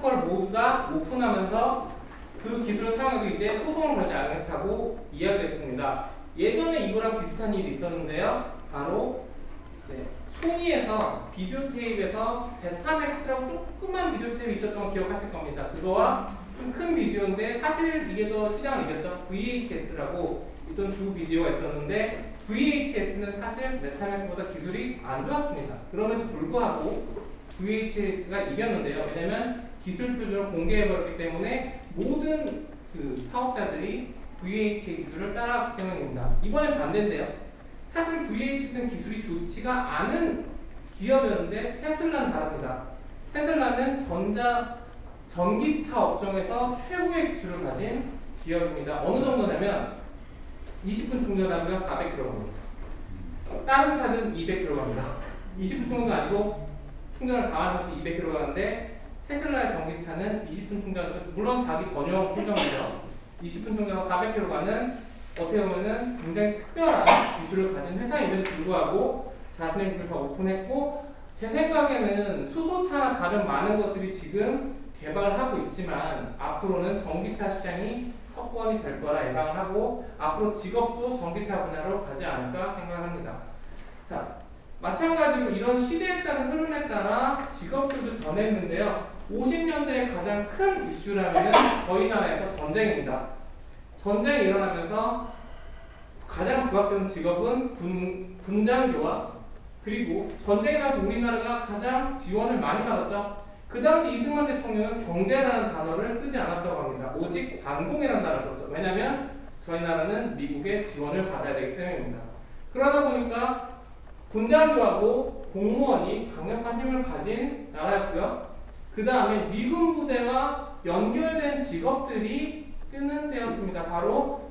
걸 모두 다 오픈하면서 그 기술을 사용해서 이제 소송을 걸지 않겠다고 이야기했습니다. 예전에 이거랑 비슷한 일이 있었는데요. 바로 이제 소니에서 비디오 테이프에서 베타맥스라고 조그만 비디오 테이프 있었던 거 기억하실 겁니다. 그거와 좀 큰 비디오인데 사실 이게 더 시장을 이겼죠. VHS라고 있던 두 비디오가 있었는데 VHS는 사실 베타맥스보다 기술이 안 좋았습니다. 그럼에도 불구하고 VHS가 이겼는데요. 왜냐면 기술 표준을 공개해버렸기 때문에 모든 그 사업자들이 VHS 기술을 따라왔기 때문입니다. 이번엔 반대인데요. 사실 VHS는 기술이 좋지가 않은 기업이었는데 테슬라는 다릅니다. 테슬라는 전기차 업종에서 최고의 기술을 가진 기업입니다. 어느 정도냐면 20분 충전하고요 400km 갑니다. 다른 차는 200km 갑니다. 20분 충전도 아니고 충전을 다 하면서 200km 가는데 테슬라의 전기차는 20분 충전, 물론 자기 전용 충전기죠. 20분 충전하고 400km 가는 어떻게 보면은 굉장히 특별한 기술을 가진 회사임에도 불구하고 자신의 기술을 다 오픈했고, 제 생각에는 수소차나 다른 많은 것들이 지금 개발을 하고 있지만 앞으로는 전기차 시장이 석권이 될 거라 예상을 하고 앞으로 직업도 전기차 분야로 가지 않을까 생각합니다. 자, 마찬가지로 이런 시대에 따른 흐름에 따라 직업들도 변했는데요. 50년대의 가장 큰 이슈라면 저희 나라에서 전쟁입니다. 전쟁이 일어나면서 가장 부각되는 직업은 군장교와 그리고 전쟁에 나서 우리나라가 가장 지원을 많이 받았죠. 그 당시 이승만 대통령은 경제라는 단어를 쓰지 않았다고 합니다. 오직 관공이라는 단어를 썼죠. 왜냐하면 저희 나라는 미국의 지원을 받아야 되기 때문입니다. 그러다 보니까 군장교하고 공무원이 강력한 힘을 가진 나라였고요. 그 다음에 미군 부대와 연결된 직업들이 뜨는 때였습니다. 바로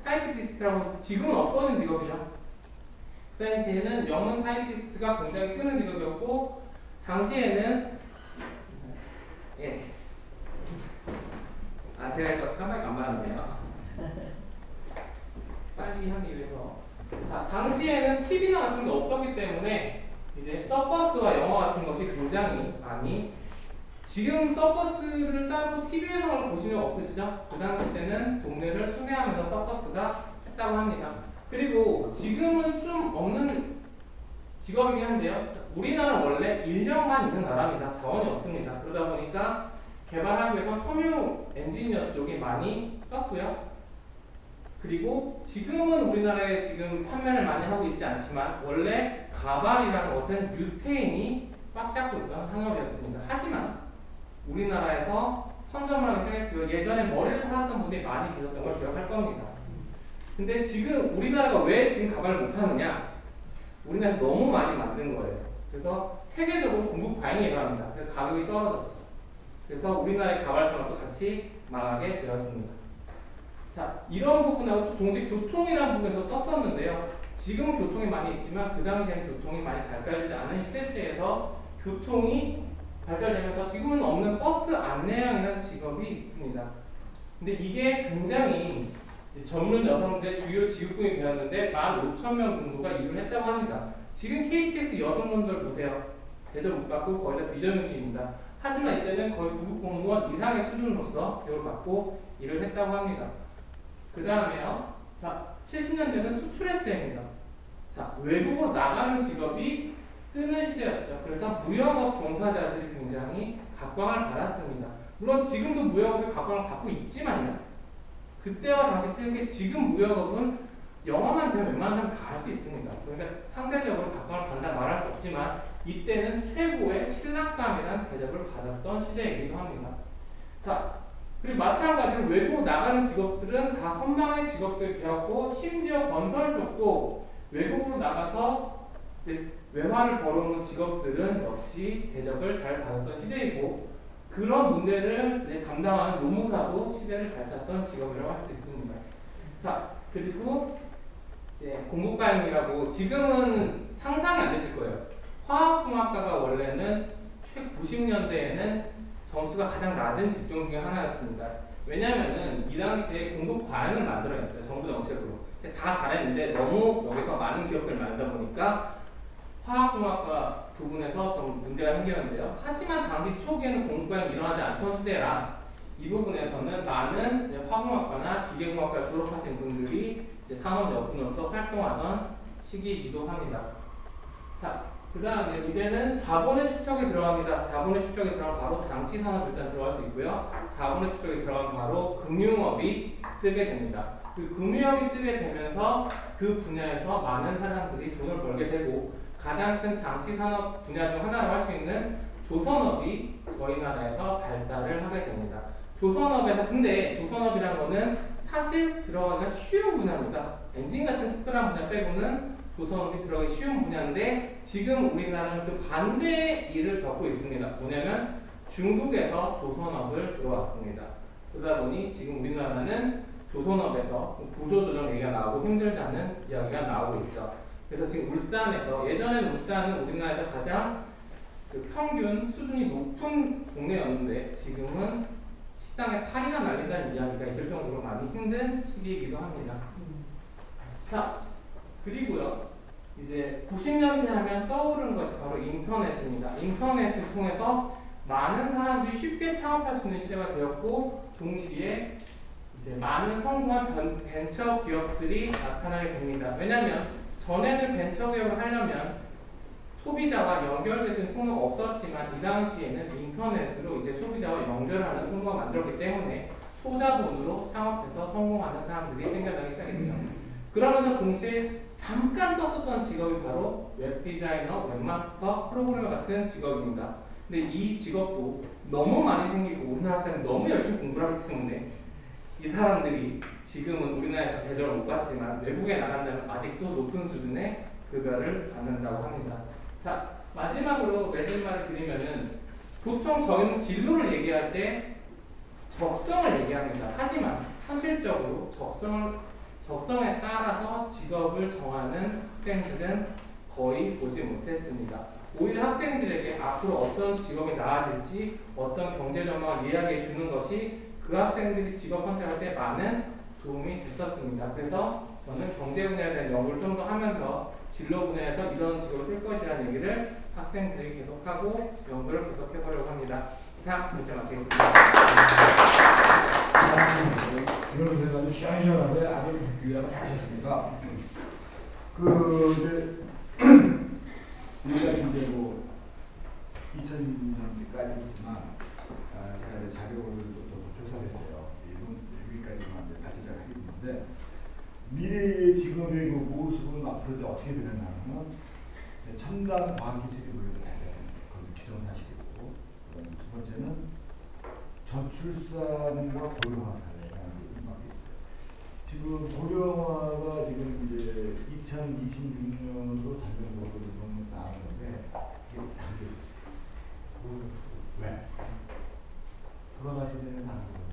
타이피스트라고 지금은 없어진 직업이죠. 그 당시에는 영문 타이피스트가 굉장히 뜨는 직업이었고 당시에는 제가 이거 깜빡이 안 받았네요. 빨리 하기 위해서. 자, 당시에는 TV나 같은 게 없었기 때문에 이제 서커스와 영화 같은 것이 굉장히 많이, 지금 서커스를 따로 TV에서 보신 적 없으시죠? 그 당시 때는 동네를 순회하면서 서커스가 했다고 합니다. 그리고 지금은 좀 없는 직업이긴 한데요. 우리나라는 원래 인력만 있는 나라입니다. 자원이 없습니다. 그러다 보니까 개발하기 위해서 섬유 엔지니어 쪽이 많이 썼고요. 그리고 지금은 우리나라에 지금 판매를 많이 하고 있지 않지만 원래 가발이라는 것은 유태인이 꽉 잡고 있던 산업이었습니다. 하지만 우리나라에서 선점을 하기 시작했고요. 예전에 머리를 팔았던 분들이 많이 계셨던 걸 기억할 겁니다. 근데 지금 우리나라가 왜 지금 가발을 못하느냐? 우리나라에서 너무 많이 만든 거예요. 그래서 세계적으로 공급 과잉이 일어납니다. 그래서 가격이 떨어졌죠. 그래서 우리나라의 가발 산업도 같이 망하게 되었습니다. 자, 이런 부분하고 또 동시에 교통이라는 부분에서 떴었는데요. 지금은 교통이 많이 있지만 그 당시에는 교통이 많이 발달되지 않은 시대대에서 교통이 발달되면서 지금은 없는 버스 안내양이라는 직업이 있습니다. 근데 이게 굉장히 전문 여성들의 주요 직업군이 되었는데 15,000명 정도가 일을 했다고 합니다. 지금 KTX 여성분들 보세요. 대접 못 받고 거의 다 비정규직입니다. 하지만 이때는 거의 구급 공무원 이상의 수준으로서 대우를 받고 일을 했다고 합니다. 그 다음에요. 자, 70년대는 수출의 시대입니다. 자, 외국으로 나가는 직업이 뜨는 시대였죠. 그래서 무역업 종사자들이 굉장히 각광을 받았습니다. 물론 지금도 무역업이 각광을 받고 있지만요. 그때와 당시 틀린 게 지금 무역업은 영어만 되면 웬만한 사람 다 할 수 있습니다. 그러니까 상대적으로 각광을 받는다 말할 수 없지만 이때는 최고의 신랑감이라는 대접을 받았던 시대이기도 합니다. 자, 그리고 마찬가지로 외국으로 나가는 직업들은 다 선망의 직업들이 되었고 심지어 건설 쪽도 외국으로 나가서 외화를 벌어오는 직업들은 역시 대접을 잘 받았던 시대이고 그런 문제를 담당하는 노무사도 시대를 잘 탔던 직업이라고 할 수 있습니다. 자, 그리고 이제 공급과잉이라고 지금은 상상이 안 되실 거예요. 화학공학과가 원래는 90년대에는 점수가 가장 낮은 직종 중에 하나였습니다. 왜냐면은 이 당시에 공급 과잉을 만들어냈어요. 정부 정책으로. 다 잘했는데 너무 여기서 많은 기업들을 만들다 보니까 화학공학과 부분에서 좀 문제가 생기는데요. 하지만 당시 초기에는 공부가 일어나지 않던 시대라 이 부분에서는 많은 화공학과나 기계공학과를 졸업하신 분들이 이제 산업여군으로서 활동하던 시기이기도 합니다. 자, 그 다음에 이제는 자본의 축적에 들어갑니다. 자본의 축적에 들어가면 바로 장치산업 일단 들어갈 수 있고요. 자본의 축적에 들어가면 바로 금융업이 뜨게 됩니다. 그 금융업이 뜨게 되면서 그 분야에서 많은 사람들이 돈을 벌게 되고 가장 큰 장치산업 분야 중 하나로 할 수 있는 조선업이 저희 나라에서 발달을 하게 됩니다. 조선업에서 근데 조선업이라는 거는 사실 들어가기가 쉬운 분야입니다. 엔진 같은 특별한 분야 빼고는 조선업이 들어가기 쉬운 분야인데 지금 우리나라는 그 반대의 일을 겪고 있습니다. 뭐냐면 중국에서 조선업을 들어왔습니다. 그러다 보니 지금 우리나라는 조선업에서 구조조정 얘기가 나오고 힘들다는 이야기가 나오고 있죠. 그래서 지금 울산에서 예전에는 울산은 우리나라에서 가장 그 평균 수준이 높은 동네였는데 지금은 식당에 파리가 날린다는 이야기가 있을 정도로 많이 힘든 시기이기도 합니다. 자, 그리고요. 이제 90년대 하면 떠오르는 것이 바로 인터넷입니다. 인터넷을 통해서 많은 사람들이 쉽게 창업할 수 있는 시대가 되었고 동시에 이제 많은 성공한 벤처 기업들이 나타나게 됩니다. 왜냐하면 전에는 벤처 기업을 하려면 소비자와 연결될 수 있는 통로가 없었지만 이 당시에는 인터넷으로 이제 소비자와 연결하는 통로가 만들었기 때문에 소자본으로 창업해서 성공하는 사람들이 생겨나기 시작했죠. 그러면서 동시에 잠깐 떴었던 직업이 바로 웹디자이너, 웹마스터, 프로그래머 같은 직업입니다. 근데 이 직업도 너무 많이 생기고 우리나라 사람들이 너무 열심히 공부를 하기 때문에 이 사람들이 지금은 우리나라에서 대접을 못 받지만 외국에 나간다면 아직도 높은 수준의 급여를 받는다고 합니다. 자, 마지막으로 말씀을 드리면은 보통 저희는 진로를 얘기할 때 적성을 얘기합니다. 하지만 현실적으로 적성에 따라서 직업을 정하는 학생들은 거의 보지 못했습니다. 오히려 학생들에게 앞으로 어떤 직업이 나아질지 어떤 경제 전망을 이야기해 주는 것이 그 학생들이 직업 선택할 때 많은 도움이 됐었습니다. 그래서 저는 경제 분야에 대한 연구를 좀 더 하면서 진로 분야에서 이런 직업을 쓸 것이라는 얘기를 학생들이 계속하고 연구를 계속해보려고 합니다. 이상 문제 마치겠습니다. 이런 데서 시원시원하게 아주 유의하고 잘하셨습니다. 이제 우리가 이제 뭐 2000년까지 했지만 제가 이제 자료를 좀 조사했어요. 여기까지만 이제 다시 제가 하겠는데 미래의 직업의 그 모습은 앞으로 이제 어떻게 변하냐면 첨단 과학기술이 우리도 그것도 기존 사실이고 두 번째는 저출산과 고령화 사례라는 음악이 있어요. 지금 고령화가 지금 이제 2026년으로 전면적으로 지금 나오는데 이게 당겨져 있어요. 왜? 돌아가시면 안 돼요.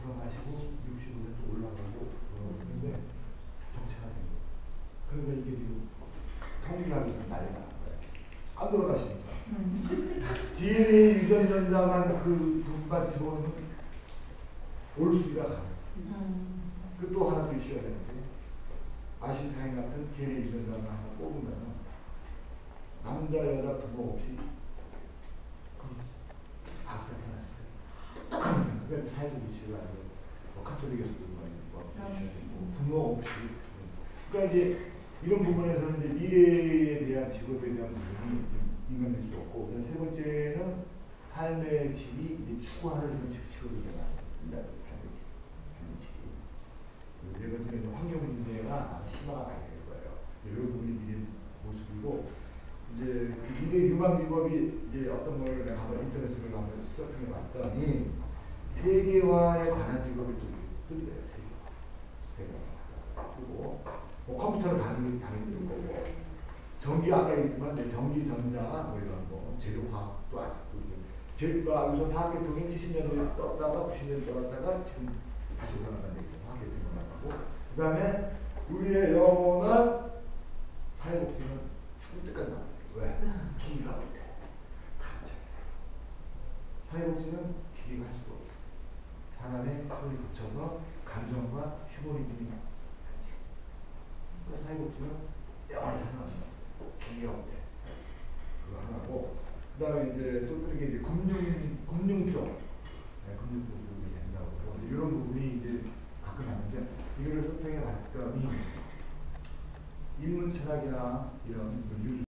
돌아가시고 65세 또 올라가고 그러는데 정체가 된 거예요. 그러니까 이게 지금 통일하기 좀 난리가 난 거예요. 안 돌아가시니까. DNA 유전자만 그 분만 집어넣으면 올 수비가 가요. 그 또 하나 더 있어야 되는데 아신타인 같은 DNA 유전자만 하나 뽑으면 남자 여자 부모 없이 아까 태어났어요. 그러니까 사회적 위치를 아니고 카톨릭에서도 부모 없이 그러니까 이제 이런 부분에서는 이제 미래에 대한 직업에 대한 부분이 인간될 수 없고 세 번째는 삶의 질이 이제 추구하는 이런 직업이 되는 삶의 질이 네 번째는 환경 문제가 심화가 될 거예요. 이런 부분이 미래 모습이고 이제 미래 유망 직업이 이제 어떤 걸 내가 한번 인터넷으로 한번 서핑해 봤더니 세계화에 관한 직업이 또 뜨더래요. 세계화. 그리고 컴퓨터를 당연히 들을 거고 전기 아까 얘기했지만 전기 전자 뭐 이런 거 재료화학도 아직도 재료가 우선 화학계통이 70년도에 떴다가 90년도에 떠났다가 지금 다시 올라간다는 얘기죠. 화학계통이 올라가고 그 다음에 우리의 영혼은 사회복지는 죽을 때까지 남았어요. 왜? 기계가 올 때. 사회복지는 기계가 할 수가 없어요. 사람의 손이 붙여서 감정과 휴머니즘이 같이. 사회복지는 영원히 상관없는 기계가 없대. 그거 하나고, 그 다음에 이제 또 이렇게 이제 금융 쪽, 금융 쪽